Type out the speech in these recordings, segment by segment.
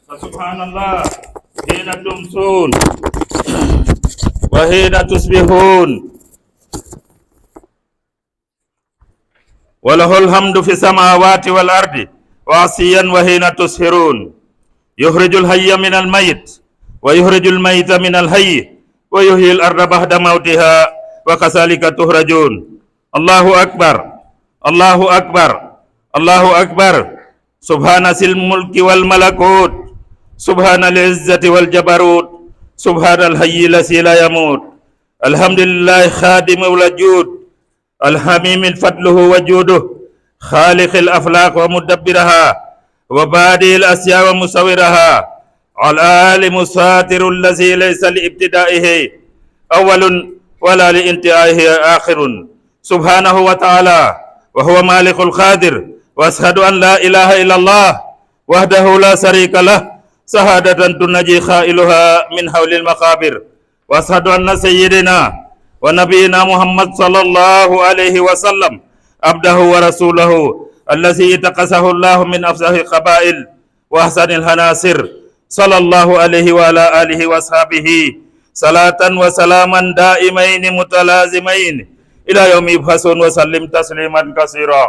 فسبحان الله حين تمسون وحين تصبحون وله الحمد في السماوات والأرض وعشيا وحين تسهرون يخرج الحي من الميت ويخرج الميت من الحي ويحيي الأرض بعد موتها وكذلك تخرجون الله أكبر الله أكبر الله أكبر سبحان ذي الملك والملكوت سبحان العزة والجبروت سبحان الحي الذي لا يموت الحمد لله خادم الوجود الحميم فضله وجوده خالق الأفلاك ومدبرها وبادئ الأشياء ومصورها العالم الساتر الذي ليس لابتدائه أول ولا لانتهائه آخر سبحانه وتعالى وهو مالك القادر وأشهد أن لا إله إلا الله وحده لا شريك له شهادة تنجي خائلها من حول المقابر وأشهد أن سيدنا ونبينا محمد صلى الله عليه وسلم عبده ورسوله الذي اتقسه الله من أفسح القبائل وأحسن الهناسر صلى الله عليه وعلى آله وصحبه صلاة وسلاما دائمين متلازمين إلى يوم يبعثون وسلم تسليما كثيرا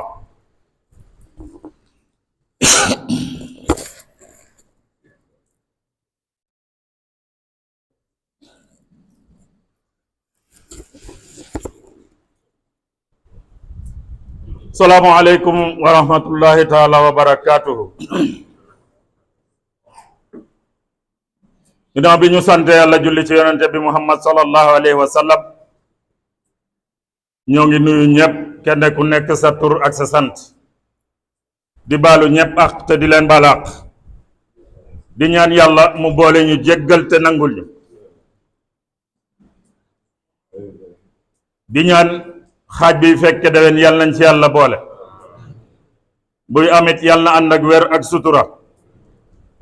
Assalamualaikum warahmatullahi taala wabarakatuh. Ginnaaw bi ñu sante Yàlla julli ci yonente bi Muhammad sallallahu alayhi wa sallam ñoo ngi nuyu ñëpp kenn ku nekk sa tur ak sa sant di baalu ñëpp ak te di leen baal ak di ñaan Yàlla mu boole ñu jéggal te nangul ñu di ñaan xaaj bi fekke dewen yàlla nañ ci yàlla boole buy amit yàlla na ànd ak wér ak sutura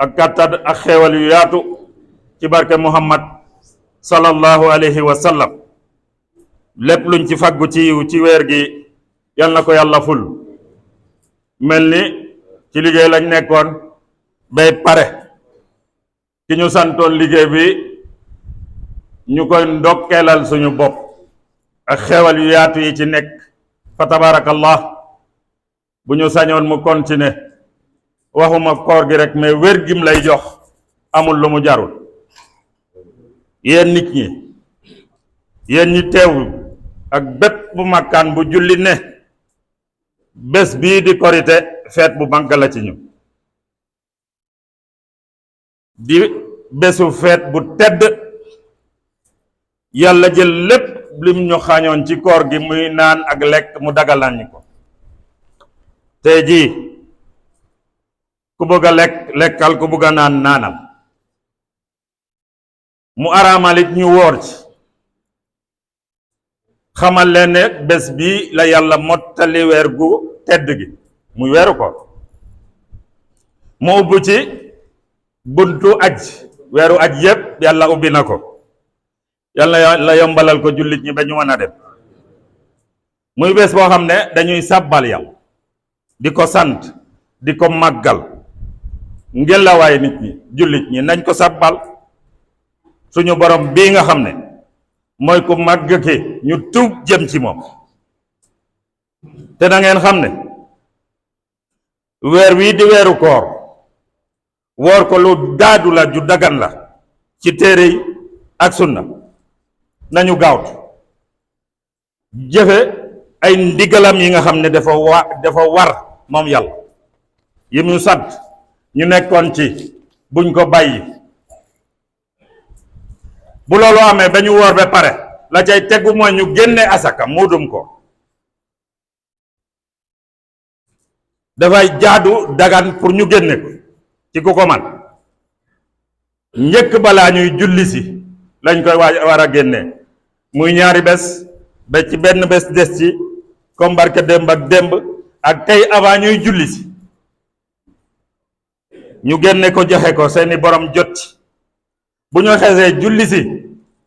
ak kàttan ak xeewal yu yaatu ci barke Muhammad sallallahu alayhi wa sallam lépp luñ ci faggu ci yiw ci weer gi yàlla na ko yàlla ful mel ni ci liggéey lañ nekkoon bay pare ki ñu santoon liggéey bi ñu koy ndokkeelal suñu bopp ak xewal yu yaatu yi ci nekk fa tabarakallah bu ñu sañoon mu continuer waxuma koor gi rek mais wér gim lay jox amul lu mu jarul yéen nit ñi yéen ñi teewu ak bépp bu makkaan bu julli ne bés bii di korite feet bu màgg la ci ñu di bésu feet bu tedd yàlla jël lépp lim ñu xañoon ci koor gi muy naan ak lekk mu dagal ñu ko tey jii ku bëgg a lekk lekkal ku bëgg a naan naanal mu araamalit ñu woor ci xamal leen ne bés bi la yàlla mottali weer gu tedd gi muy weeru ko mu ubbi ci buntu aj weeru aj yépp yàlla ubbi na ko yàlla la yombalal ko jullit ñi ba ñu mën a dem muy bés boo xam ne dañuy sàbbal yàlla di ko sant di ko màggal ngelawaay nit ñi jullit ñi nañ ko sàbbal suñu borom bii nga xam ne mooy ku màgg ki ñu tuub jëm ci moom te na ngeen xam ne weer wii di weeru koor woor ko lu daadu la ju dagan la ci téere yi ak sunna nañu gaawtu jëfe ay ndigalam yi nga xam ne dafa war moom yàlla yi mu sant ñu nekkoon ci buñ ko bàyyi bu loolu amee ba ñu woor ba pare la cay tegu mooy ñu génne asaka muudum ko dafay jaadu dagan pour ñu génne ko ci ku ko man njëkk balaa ñuy julli si lañ koy war a génne muy ñaari bés ba ci benn bés des ci comme barke démb ak démb ak tey avant ñuy julli si ñu génne ko joxe ko seeni borom jot bu ñu xesee julli si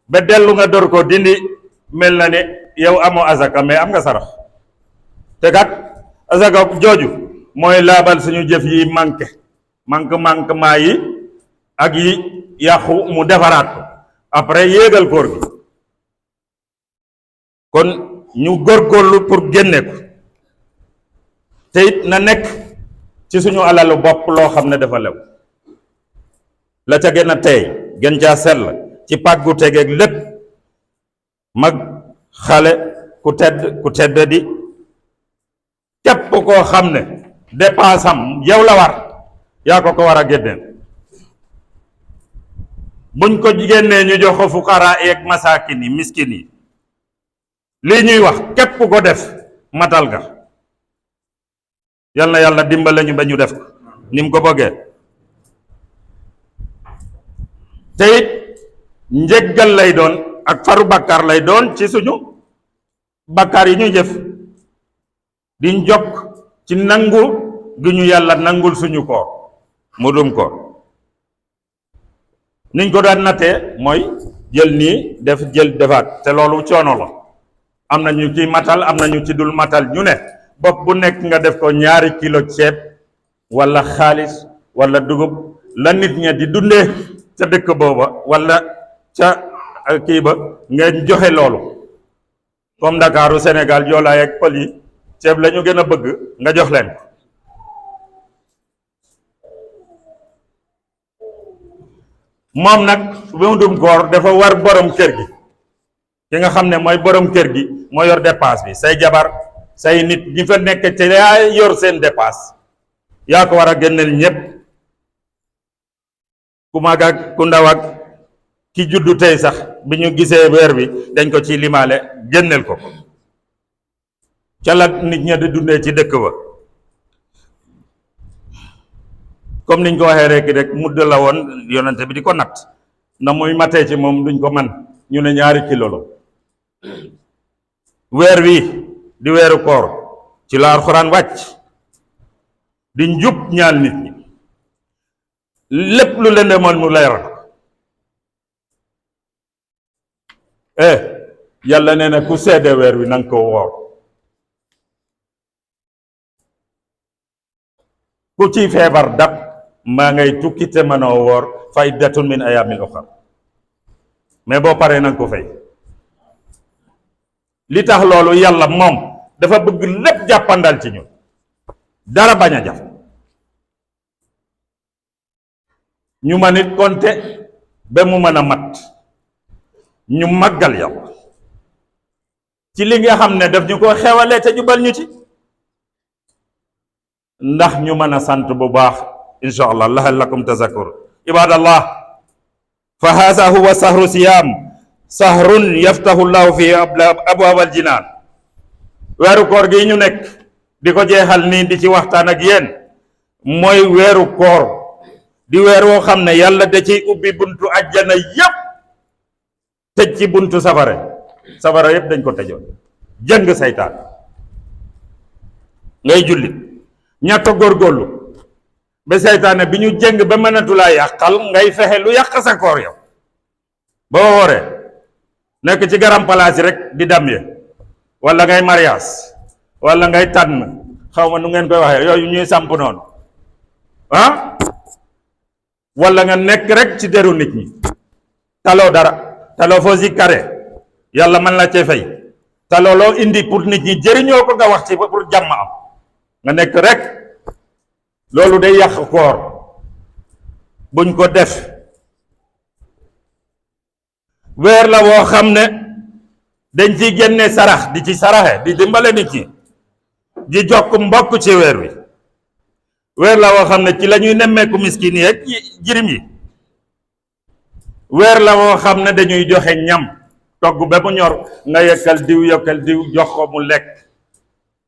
ba dellu nga door ko dindi mel na ne yow amoo azaka mais am nga sarax te kat azaka jooju mooy laabal suñu jëf yi manquement yi ak yi yàqu mu defaraat ko après yéegal koor gi kon ñu góorgóorlu pour génne ko te it na nekk ci suñu alalu bopp loo xam ne dafa lew la ca gën a tey gën caa sell ci pàggu tegeeg lépp mag xale ku tedd di képp koo xam ne dépense am yow la war yaa ko war a génneel buñ ko génnee ñu jox ko fuqara yeeg masakin yi miskin yi lii ñuy wax képp ko def matal ga yal na yàlla dimbale ñu ba ñu def ko ni mu ko bëggee te it njëggal lay doon ak faru bakkaar lay doon ci suñu bakkaar yi ñuy jëf diñ jokk ci nangu gi ñu yàlla nangul suñu koor mu dum koor niñ ko daan nattee mooy jël nii def jël defaat te loolu coono la am na ñu ci matal am na ñu ci dul matal ñu ne bopp bu nekk nga def ko 2 kilo ceeb wala xaalis wala dugub la nit ña di dundee ca dëkk booba wala ca kii ba ngeen joxe loolu comme Ndakaaru Sénégal joolaay ak pël yi ceeb la ñu gën a bëgg nga jox leen ko moom nag mudum koor dafa war borom kër gi ki nga xam ne mooy borom kër gi moo yor dépasse bi say jabar say nit ñi fa nekk te yaa yor seen dépasse yaa ko war a génneel ñépp ku mag ak ku ndaw ak ki juddu tey sax bi ñu gisee weer bi dañ ko ci limaale génneel ko ca la nit ña di dundee ci dëkk ba comme niñ ko waxee rek mudd la woon yonente bi di ko natt na muy matee ci moom duñ ko man ñu ne 2 kilo la weer wi di weeru koor ci la alxuraan wàcc di njub ñaal nit ñi lépp lu leen demoon mu leeral yàlla nee na ku seede weer wi nanga ko woor ku ci feebar dab maa ngay tukki te mënoo woor fa iddatun min ayaamin uxar mais boo paree nanga ko fay li tax loolu yàlla moom dafa bëgg lépp jàppandal ci ñun dara bañ a jaf ñu ma nit konte ba mu mën a mat ñu màggal yàlla ci li nga xam ne daf ñu ko xewalee te jubal ñu ci ndax ñu mën a sant bu baax insha allah lahallakum tazakkur ibadallah fa haza huwa sahru siyam sahrun yaftahu llahu fi abwaab aljinaan weeru koor gi ñu nekk di ko jeexal nii di ci waxtaan ak yéen mooy weeru koor di weer woo xam ne yàlla da ciy ubbi buntu ajjana yépp tëj ci buntu safara yépp dañ ko tëjoon jëng saytaan ngay jullit ñàkk a góorgóorlu ba saytaane bi ñu jëng ba mënatulaa yàqal ngay fexe lu yàq sa koor yow ba wooree nekk ci garam palaas yi rek di damye wala ngay mariage wala ngay tànn xaw ma nu ngeen koy waxee yooyu ñuy samp noonu wala nga nekk rek ci deru nit ñi taloo dara taloo foo zikkare yàlla mën la cee fay taloo loo indi pour nit ñi jëriñoo ko nga wax ci pour jàmm am nga nekk rek loolu day yàq koor buñ ko def weer la woo xam ne dañ ciy génne sarax di ci saraxe di dimbale nit ñi di jokk mbokk ci weer wi weer la woo xam ne ci la ñuy nemmeeku miskin yi ak jirim yi weer la woo xam ne dañuy joxe ñam togg ba mu ñor nga yokkal diw jox ko mu lekk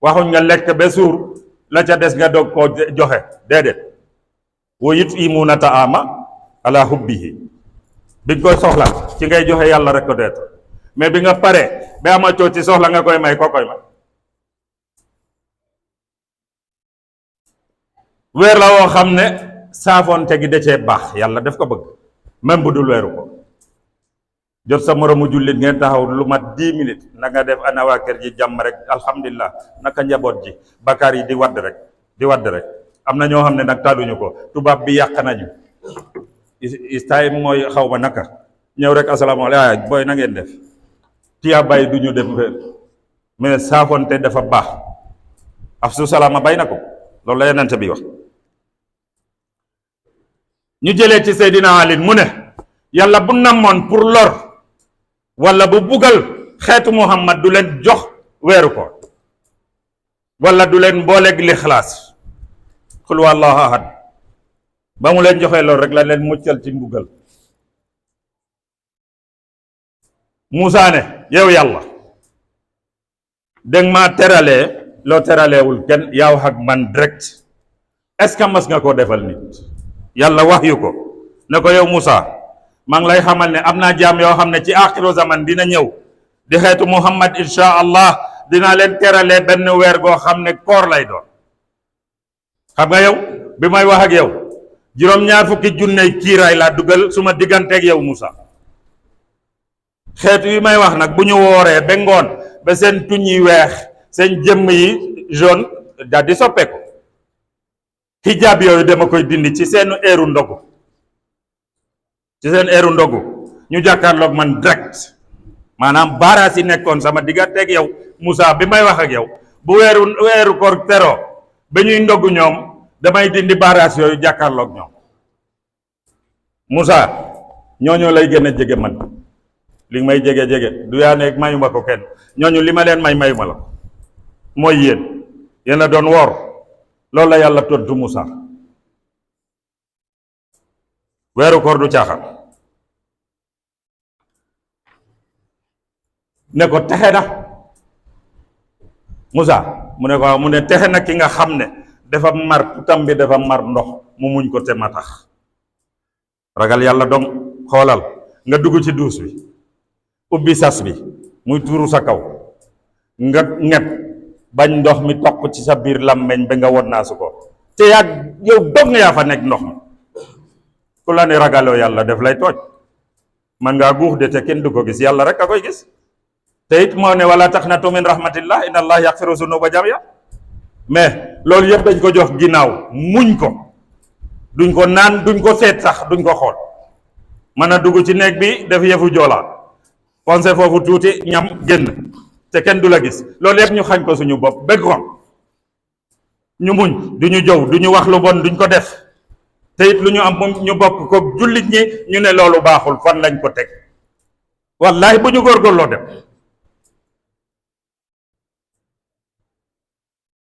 waxuñ nga lekk ba suur la ca des nga dog koo joxe déedéet wa yut'imuuna ta'aama ala hubbihi bi nga koy soxla ci ngay joxe yàlla rek ko deet mais bi nga pare ba amatoo ci soxla nga koy may koo koy may weer la woo xam ne saafoonte gi da cee baax yàlla def ko bëgg même bu dul weeru ko jot sa moromu jullit ngeen taxaw lu mat 10 minutes na nga def ana waa kër ji jàmm rek alhamdulilah naka njaboot ji bakkaar yi di wadd rek am na ñoo xam ne nag tàlluñu ko tubaab bi yàq nañu is time mooy xaw ma naka ñëw rek asalaamaaleykum booy na ngeen def tiyaa bay du ñu dem mais saafonte dafa baax afsu salaama bay na ko loolu la yonent bi wax. ñu jëlee ci Seydina Ali mu ne yàlla bu namoon pour lor wala bu bugal xeetu Muhammad du leen jox weeru ko wala du leen booleeg lixlaas xul wallahu ahad ba mu leen joxee lool rek la leen muccal ci mbugal. Muusaa ne yow yàlla dégg maa teralee loo teraleewul kenn yaa wax ak man direct est-ce que mas nga koo defal nit yàlla wax yu ko ne ko yow Muusaa maa ngi lay xamal ne am naa jaam yoo xam ne ci axiru zaman dina ñëw di xeetu Muhammad insha allah dina leen teralee benn weer goo xam ne koor lay doon. xam nga yow bi may wax ak yow juróom-ñaar fukki junney kiiraay laa dugal suma digganteeg yow Muusaa xeetu yi may wax nag bu ñu wooree ba ngoon ba seen tuñ yi weex seen jëmm yi jaune daal di soppeeku xijaab yooyu dama koy dindi ci seen eeru ndogu ñu jàkkaarloog man direct maanaam baaraas yi nekkoon sama digganteeg yow Muusaa bi may wax ak yow bu weeru koor teroo ba ñuy ndogu ñoom damay dindi baaraas yooyu jàkkaarloog ñoom Muusaa ñooñu lay gën a jege man li may jege du yaa ne mayuma ko kenn ñooñu li ma leen mayuma la mooy yéen a doon woor loolu la yàlla tontu Muusaa weeru koor du caaxaan ne ko texe na Muusaa mu ne ko mu ne texe na ki nga xam ne dafa mar putam bi dafa mar ndox mu muñ ko te ma tax ragal yàlla dong xoolal nga dugg ci duus bi ubbi sas bi muy tuuru sa kaw nga ñett bañ ndox mi toq ci sa biir làmmeñ ba nga won naa su ko te yow dog nga yaa fa nekk ndox mi ku la ne ragaloo yàlla def lay tooj man ngaa guux de te kenn du ko gis yàlla rek a koy gis te it moo ne wala taqnatu min rahmatillah inna allah yaxfiru zunuba jamia mais loolu yëpp dañ ko jox ginnaaw muñ ko duñ ko naan duñ ko seet sax duñ ko xool mën a dugg ci néeg bi def yëfu joolaa ponse foofu tuuti ñam génn te kenn du la gis loolu yëpp ñu xañ ko suñu bopp bëgg ko ñu muñ du ñu jow du ñu wax lu bon duñ ko def te it lu ñu am moom ñu bokk ko jullit ñi ñu ne loolu baaxul fan lañ ko teg wallahi bu ñu góorgóorloo dem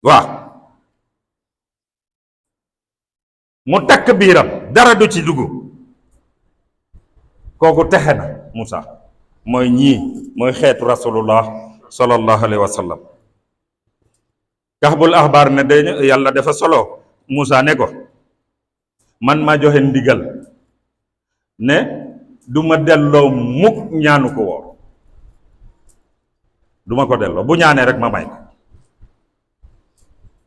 waaw mu takk biiram dara du ci dugg kooku texe na Muusaa mooy ñii mooy xeetu rasulullah sallallahu alayhi wa sallam Kaxbul Axbaar ne de yàlla dafa solo Muusaa ne ko man ma joxe ndigal ne du ma delloo mukk ñaanu ko woor du ma ko delloo bu ñaanee rek ma may ko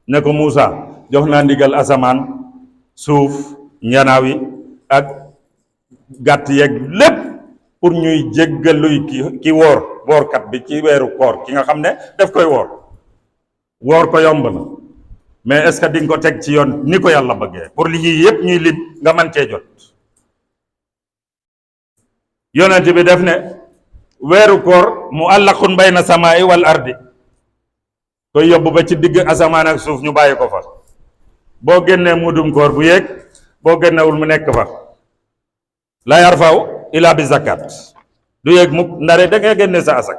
ne ko Muusaa jox naa ndigal asamaan suuf njanaaw yi ak gàtt yeeg lépp pour ñuy jéggaluy ki woorkat bi ci weeru koor ki nga xam ne daf koy woor ko yomb na mais est-ce que di nga ko teg ci yoon ni ko yàlla bëggee pour li yëpp ñuy lim nga mën cee jot yonent bi def ne weeru koor mu àllaqun bayna samaa'i wal ardi koy yóbbu ba ci digg asamaan ak suuf ñu bàyyi ko fa boo génnee mudum koor bu yéeg boo génnewul mu nekk fa la yarfaw ila bi zakat du yéeg mukk ndare da ngay génne sa asak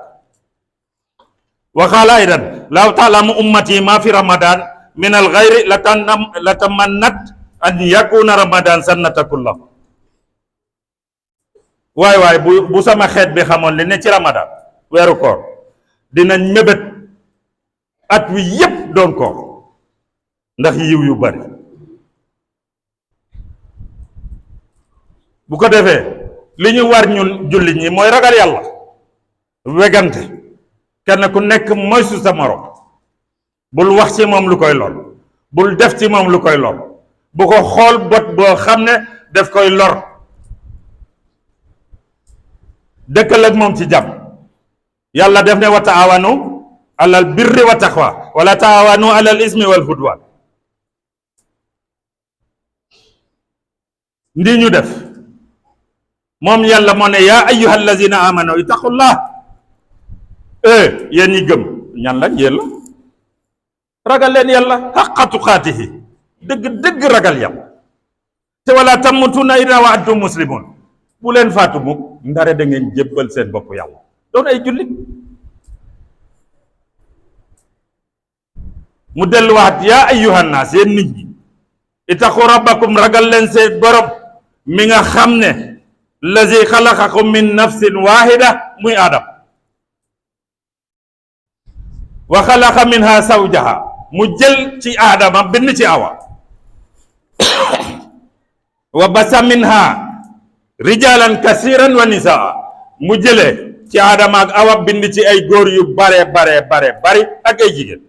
wa qaala aydan law taalamu ummati ma fi ramadan min al ghayri la tamannat an yakuna ramadan sannata kullah waay bu sama xeet bi xamoon li ne ci ramadan weeru koor dinañ mébét at wi yépp doon koor ndax yiw yu bari bu ko defee li ñu war ñun jullit ñi mooy ragal yàlla wegante kenn ku nekk moysu sa morom bul wax ci moom lu koy lor bul def ci moom lu koy lor bu ko xool bot boo xam ne daf koy lor dëkkal ak moom ci jàmm yàlla def ne wa taawanu alal birri wa taqwa wala taawanu alal ismi wal hudwan ndi ñu def moom yàlla moo ne yaa ayyuha allazina amanu ittaqullah yéen ñi gëm ñan lañ yéen la ragal leen yàlla haqqa tuqaatihi dëgg ragal yàlla te wala tamutunna illa wa antum muslimun bu leen faatu mukk ndare da ngeen jébbal seen bopp yàlla doon ay jullit mu delluwaat yaa ayyuhan naas yéen nit ñi ittaqu rabbakum ragal leen seen borom mi nga xam ne lazi xalaqakum min nafsin wahida muy adam wa xalaqa minha zawjaha mu jël ci aadama bind ci awa wa basa minha rijalan kasiran wa nisaa mu jëlee ci aadama ak awa bind ci ay góor yu bare bari ak ay jigéen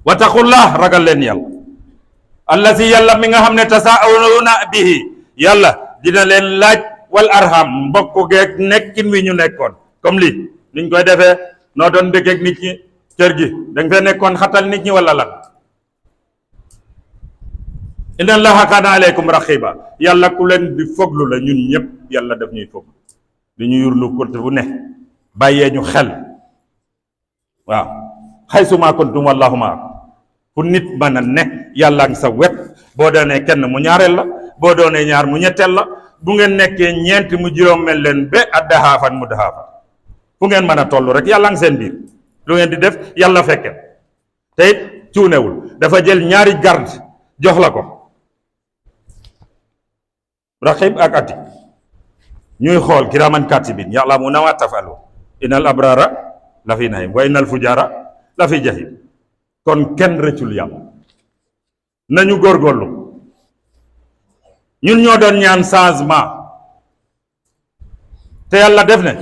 wattaqullah ragal leen yàlla allazi yàlla mi nga xam ne tasaa'aluna bihi yàlla dina leen laaj wal arham mbokk geeg nekkin wi ñu nekkoon comme lii niñ koy defee noo doon dëkkeeg nit ñi kër gi danga fee nekkoon xatal nit ñi wala lan inna allaha kaana aleykum raqiba yàlla ku leen di foglu la ñun ñëpp yàlla daf ñuy foglu di ñu yurlu konte bu ne bàyyee ñu xel waaw xaysuma kuntum wallahu maakum fu nit mën a ne yàlla ngi sa wet boo doonee kenn mu ñaareel la boo doonee ñaar mu ñetteel la bu ngeen nekkee ñeent mu juróom mel leen ba addahaafan mu dahaafan fu ngeen mën a toll rek yàlla ngi seen biir lu ngeen di def yàlla fekke te it cuunewul dafa jël ñaari garde jox la ko raqib ak ati ñuy xool kiraaman katibin ya'lamuna ma taf'alun innal abrara la fi naim wa innal fujara la fi jahim kon kenn rëccul yàlla nañu góorgóorlu ñun ñoo doon ñaan changement te yàlla def ne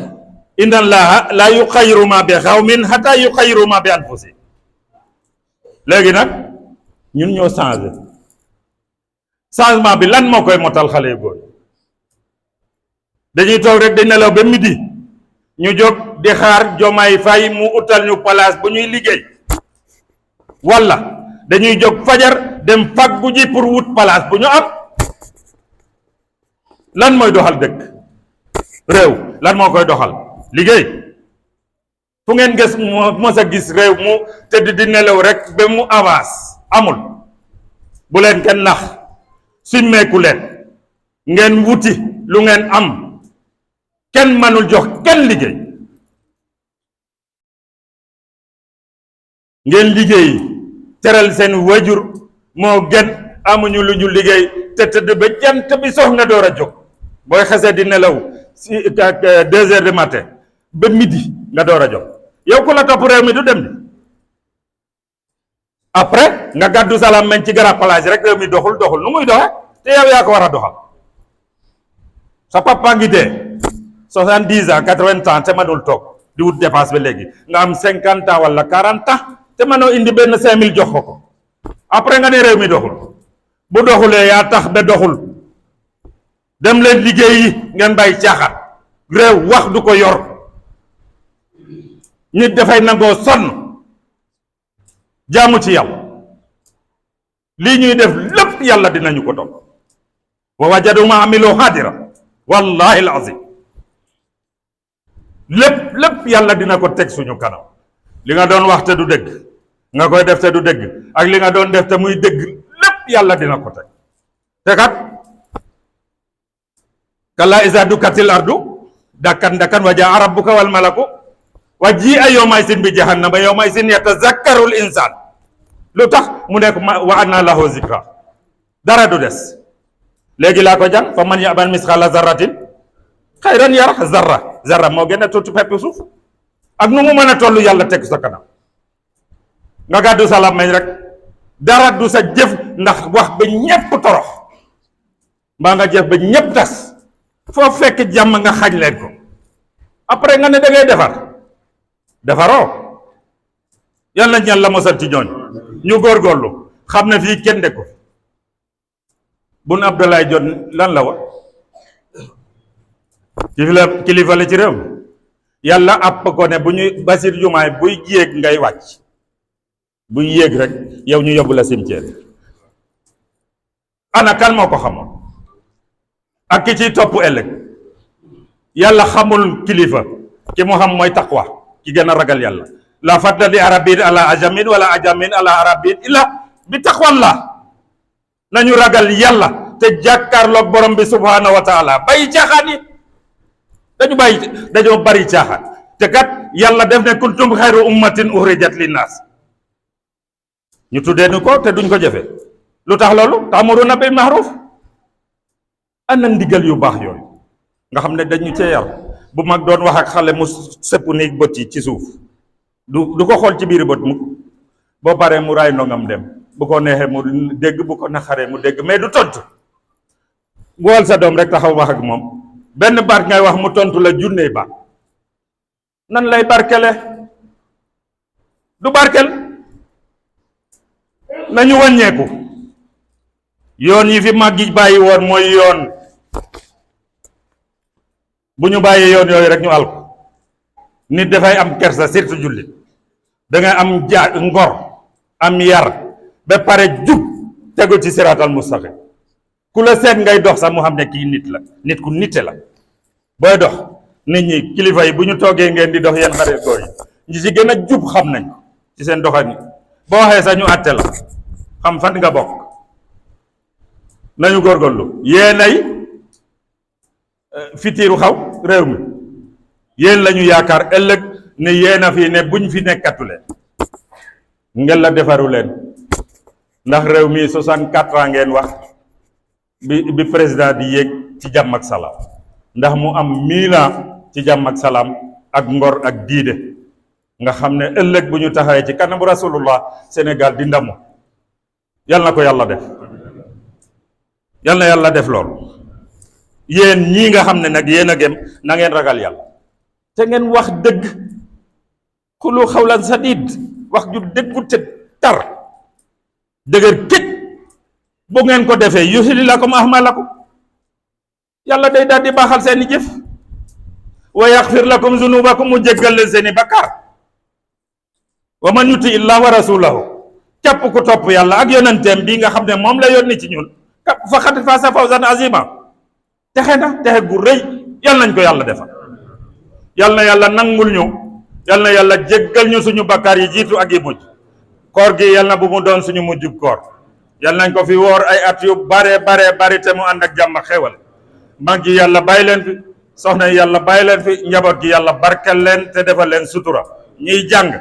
inna allaha la yuxayyiru ma bi xawmin hatta yuxayyiru ma bi anfusihim léegi nag ñun ñoo changé changement bi lan moo koy motal xale yu góor dañuy toog rek di nelaw ba midi ñu jóg di xaar Jomaay Fay mu utal ñu place bu ñuy liggéey walla dañuy jóg fajar dem faggu ji pour wut place bu ñu am lan mooy doxal dëkk réew lan moo koy doxal liggéey fu ngeen gis mos a gis réew mu tëdd di nelaw rek ba mu avance amul bu leen kenn nax simmeeku leen ngeen wuti lu ngeen am kenn mënul jox kenn liggéey ngeen liggéey teral seen wajur moo gën amuñu lu ñu liggéey te tëdd ba jant bi sox nga door a jóg booy xasee di nelaw si 2 heures du matin ba midi nga door a jóg yow ku la topp réew mi du dem ni après nga gàddu salaam meñ ci garab place rek réew mi doxul nu muy doxe te yow yaa ko war a doxal sa papa ngi dee 70 ans 80 ans te mënul toog di wut dépense ba léegi nga am 50 ans wala 40 ans te mënoo indi benn 5000 jox ko après nga ne réew mi doxul bu doxulee yaa tax ba doxul dem leen liggéeyi ngeen bàyyi caaxaan réew wax du ko yor nit dafay nangoo sonn jaamu ci yàlla lii ñuy def lépp yàlla dinañu ko topp wa wajadu ma amilu hadira wallahi alazim lépp yàlla dina ko teg suñu kanam li nga doon wax te du dëgg nga koy def te du dëgg ak li nga doon def te muy dëgg lépp yàlla dina ko teg te kat kalla iza dukkatil ardu dakkan dakkan wa jaa rabbuka wal malaku wa ji a yawma isin bi jahannama yawma isin yatazakkarul insan lu tax mu nekk wa anna lahu zikra dara du des léegi laa ko jàng fa man ya'mal misqala zarratin xayran yara zarra moo gën a tuuti pepp suuf ak nu mu mën a toll yàlla teg sa kanam nga gàddu salaam meñ rek dara du sa jëf ndax wax ba ñépp torox mbaa nga jëf ba ñépp tas foo fekk jàmm nga xañ leen ko après nga ne da ngay defaroo yàlla nañ la mosal ci ñooñ ñu góorgóorlu xam ne fii kenn de ko Bun Abdallah Jon lan la wax kilifa la ci réew mi yàlla àpp ko ne bu ñuy Basir Jumaay buy yéeg ngay wàcc buy yéeg rek yow ñu yóbbu la cimetière ana kan moo ko xamoon ak ki ciy topp ëllëg. yàlla xamul kilifa ki mu xam mooy taqwa ki gën a ragal yàlla. la fadla li arabin ala ajamin wala ajamin ala arabin illa bi taqwallah. nañu ragal yàlla te jàkkaarloog borom bi subhanahu wa taala bàyyi caaxaan yi. dañoo bari caaxaan te kat yàlla def ne kuntum xayru ummatin uxrijat linnaas. ñu tuddee ni ko te duñ ko jëfe lu tax loolu ta'muruna bil ma'ruf. ana ndigal yu baax yooyu nga xam ne dañu cee yar. bu mag doon wax ak xale mu sëpp ni bët yi ci suuf du ko xool ci biir bët mu boo paree mu raay ndongam dem bu ko neexee mu dégg bu ko naxaree mu dégg mais du tontu. wool sa doom rek taxaw wax ak moom benn baat ngay wax mu tontu la junney baat nan lay barkele du barkel. nañu wàññeeku yoon yi fi mag yi bàyyi woon mooy yoon. bu ñu bàyyee yoon yooyu rek ñu àl ko. nit dafay am kersa surtout jullit da ngay am ngor am yar ba pare jub tegu ci siraatal mustaqim. ku la seet ngay dox sax mu xam ne kii nit la nit ku nite la. booy dox nit ñi kilifa yi bu ñu toogee ngeen di dox yéen xarit góor yi ñi ci gën a jub xam nañ ci seen doxalin boo waxee sax ñu àtte la xam fan nga bokk. nañu góorgóorlu yéenay fitiiru xaw réew mi yéen la ñu yaakaar ëllëg ne yéen a fi ne buñ fi nekkatule ngel la defaru leen ndax réew mi 64 ans ngeen wax bi président di yéeg ci jàmm ak salaam ndax mu am 1000 ans ci jàmm ak salaam ak ngor ak diide nga xam ne ëllëg bu ñu taxawee ci kanamu rasulullah Sénégal di ndamu yal na ko yàlla def. yal na yàlla def loolu yéen ñii nga xam ne nag yéen a gëm na ngeen ragal yàlla te ngeen wax dëgg xulu xawlan sadid wax ju dëggu te tar dëgër këj bu ngeen ko defee yuhli lakum ahmalakum yàlla day daal di baaxal seeni jëf wa yaxfir lakum zunubakum mu jéggal leen seeni bakkaar wa man yuti illah wa rasulahu képp ku topp yàlla ak yonenteem bii nga xam ne moom la yónni ci ñun faqad faasa fawzan azima texe na texe gu rëy yal nañ ko yàlla defal. yal na yàlla nangul ñu yal na yàlla jéggal ñu suñu bakkaar yi jiitu ak yi mujj koor gi yal na bu mu doon suñu mujjub koor yal nañ ko fi woor ay at yu bare te mu ànd ak jàmm ak xewal. mag gi yàlla bàyyi leen fi soxna yi yàlla bàyyi leen fi njaboot gi yàlla barkel leen te defal leen sutura ñiy jàng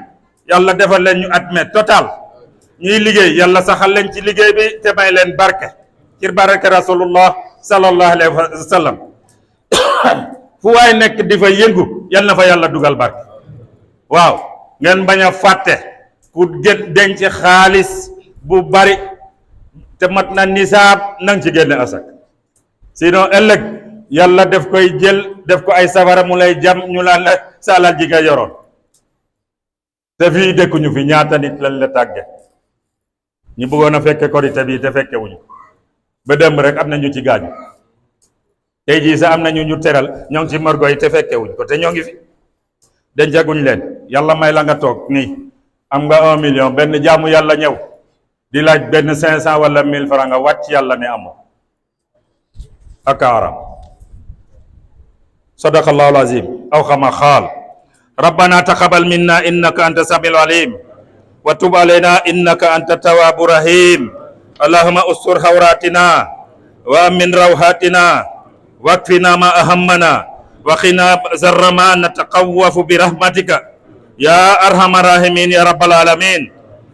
yàlla defal leen ñu admet total ñiy liggéey yàlla saxal leen ci liggéey bi te may leen barke ci barke rasulullah sallallahu alayhi wa sallam fu waay nekk di fa yëngu yal na fa yàlla dugal barke. waaw ngeen bañ a fàtte ku gën denc xaalis bu bari te mat na nisaab nang ci génne asak sinon ëllëg yàlla def koy jël def ko ay safara mu lay jam ñu laan la sa alal ji nga yoroon te fii dëkkuñu fi ñaata nit lañ la tàgge ñu bëggoon a fekke korite bi te fekke wuñu ba dem rek am na ñu ci gaañu tey jii sax am na ñu teral ñoo ngi ci margo yi te fekke wuñ ko te ñoo ngi fi dencaguñ leen yàlla may la nga toog nii am nga 1 million benn jaamu yàlla ñëw di laaj benn 500 wala 1000 francs nga wàcc yàlla ne amoo akaaram sadaqallahu alazim aw xama xaal rabbana taqabbal minna innaka anta samiul alim wa tub alayna innaka anta tawwabu rahim allahumma ustur hawratina wa amin rawhatina wakfina ma ahammana wa qina zarra ma nataqawwafu bi rahmatika ya arhamar rahimin ya rabbal alamin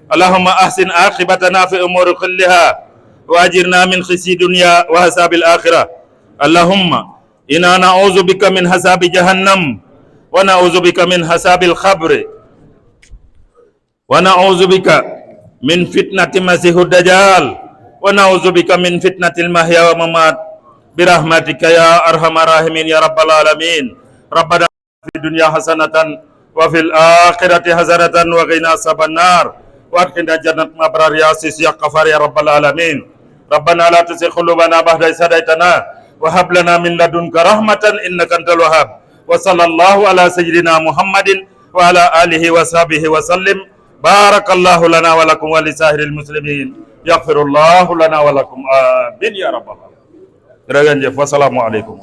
allahumma ahsin aqibatana fi umuri kulliha wa ajirna min khizyi dunya wa hasabil akhirah allahumma inna na'udzu bika min hasabi jahannam wa na'udzu bika min hasabil qabr wa na'udzu bika min fitnati masihud dajjal wa na'udzu bika min fitnatil mahya wa mamat birahmatika ya arhamar rahimin ya rabbal alamin rabbana fid dunya hasanatan wa fil akhirati hasanatan wa qina azaban nar wa adkhilna jannat mabrar ya aziz ya ghafar ya rabbal alamin rabbana la tuzigh qulubana ba'da idh hadaytana wa hab lana min ladunka rahmatan innaka antal wahhab wa sallallahu ala sayyidina muhammadin wa ala alihi wa sahbihi wa sallim barakallahu lana wa lakum wa li sahiril muslimin yaghfirullahu lana wa lakum amin ya rabbal alamin jërë ngeen jëf wasalaamu aleykum.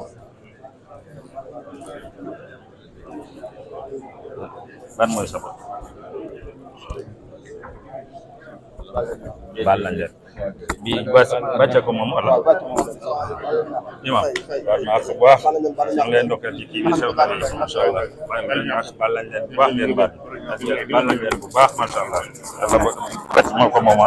Ban mooy sa bopp baal nañ leen bi bàcce ko moom wala imam baal ma ak bu baax ñu leen ndokkeel ci kii bi xew na ni masha Allah baal nañ leen bu baax ngeen baal nañ leen bu baax masha Allah dafa moo ko moom